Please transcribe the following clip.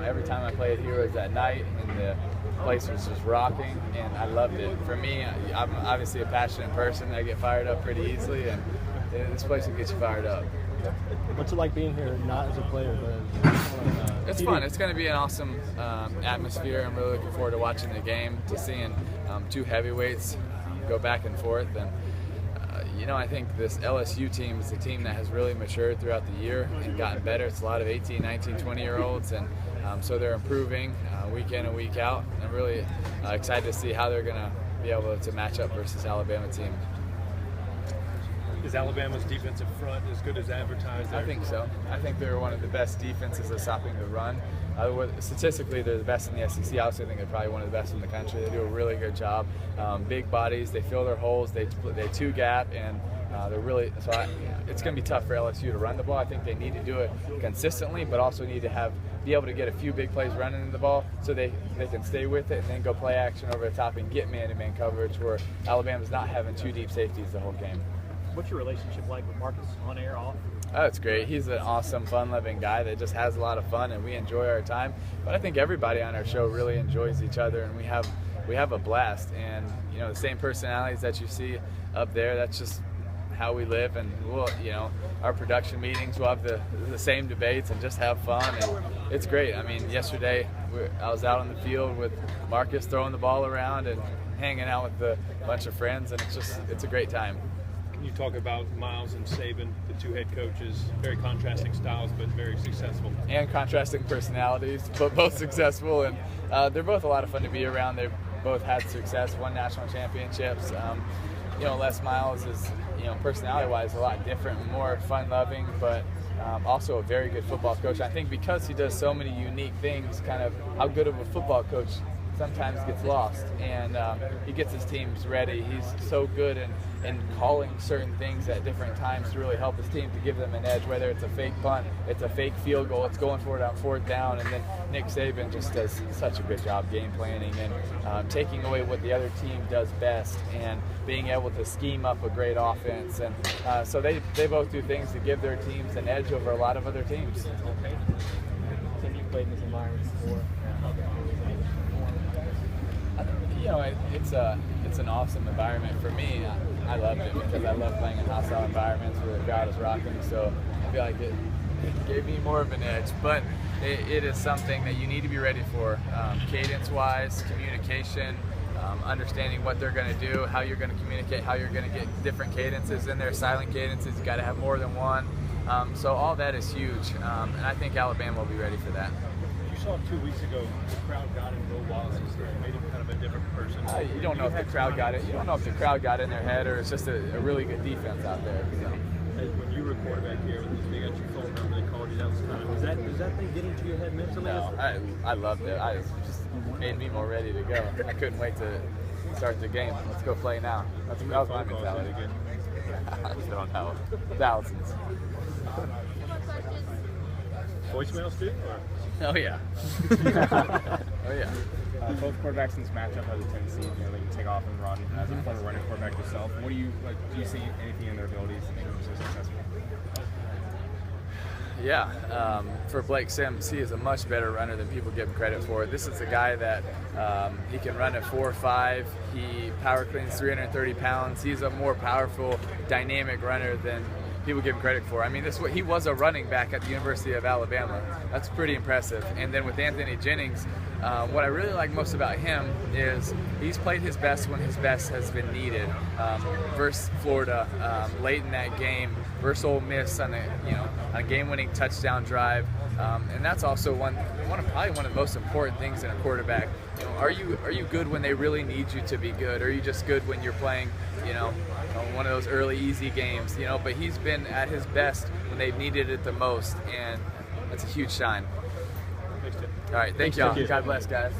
every time I played here was at night, and the place was just rocking, and I loved it. For me, I'm obviously a passionate person. I get fired up pretty easily, and this place will get you fired up. What's it like being here, not as a player, but it's fun. It's going to be an awesome atmosphere. I'm really looking forward to watching the game, to seeing two heavyweights go back and forth. And I think this LSU team is a team that has really matured throughout the year and gotten better. It's a lot of 18, 19, 20-year-olds, and so they're improving week in and week out. I'm really excited to see how they're going to be able to match up versus Alabama team. Is Alabama's defensive front as good as advertised? I think so. I think they're one of the best defenses at stopping the run. Statistically, they're the best in the SEC. I also think they're probably one of the best in the country. They do a really good job. Big bodies, they fill their holes, they two gap, and they're really it's going to be tough for LSU to run the ball. I think they need to do it consistently, but also need to be able to get a few big plays running in the ball so they can stay with it and then go play action over the top and get man-to-man coverage where Alabama's not having two deep safeties the whole game. What's your relationship like with Marcus, on air, off? Oh, it's great. He's an awesome, fun-loving guy that just has a lot of fun, and we enjoy our time. But I think everybody on our show really enjoys each other, and we have a blast. And the same personalities that you see up there, that's just how we live. And our production meetings, we'll have the same debates and just have fun. And it's great. I mean, yesterday I was out on the field with Marcus throwing the ball around and hanging out with a bunch of friends, and it's a great time. You talk about Miles and Saban, the two head coaches, very contrasting styles, but very successful. And contrasting personalities, but both successful. And they're both a lot of fun to be around. They've both had success, won national championships. Les Miles is, personality-wise, a lot different, more fun-loving, but also a very good football coach. I think because he does so many unique things, kind of how good of a football coach sometimes gets lost, and he gets his teams ready. He's so good in calling certain things at different times to really help his team to give them an edge, whether it's a fake punt, it's a fake field goal, it's going for it on fourth down. And then Nick Saban just does such a good job game planning and taking away what the other team does best and being able to scheme up a great offense. And so they both do things to give their teams an edge over a lot of other teams. Have you played in this environment before? It's an awesome environment for me. I loved it because I love playing in hostile environments where the crowd is rocking. So I feel like it gave me more of an edge. But it is something that you need to be ready for, cadence-wise, communication, understanding what they're going to do, how you're going to communicate, how you're going to get different cadences in there, silent cadences. You got to have more than one. So all that is huge, and I think Alabama will be ready for that. You saw 2 weeks ago the crowd got in Will Wallace's head, made him kind of a different person. You don't know if the crowd got it. You don't know if the crowd got in their head or it's just a really good defense out there. So. When you were quarterback here, when they got your phone number, they called you. That was kind of does that thing get into your head mentally? No, I loved it. It just made me more ready to go. I couldn't wait to start the game. Let's go play now. That was my mentality. I don't know. Thousands. Voicemails too? Oh yeah. Oh yeah. Both quarterbacks in this matchup have a tendency, they can take off and run. As a former running quarterback yourself, what do you like? Do you see anything in their abilities that make them so successful? Yeah, for Blake Sims, he is a much better runner than people give him credit for. This is a guy that he can run at 4.5. He power cleans 330 pounds. He's a more powerful, dynamic runner than people give him credit for. I mean, he was a running back at the University of Alabama. That's pretty impressive. And then with Anthony Jennings, what I really like most about him is he's played his best when his best has been needed. Versus Florida, late in that game, versus Ole Miss on a game-winning touchdown drive. And that's also probably one of the most important things in a quarterback. Are you good when they really need you to be good? Or are you just good when you're playing, one of those early easy games? But he's been at his best when they've needed it the most, and that's a huge shine. All right, thank y'all. God bless, guys.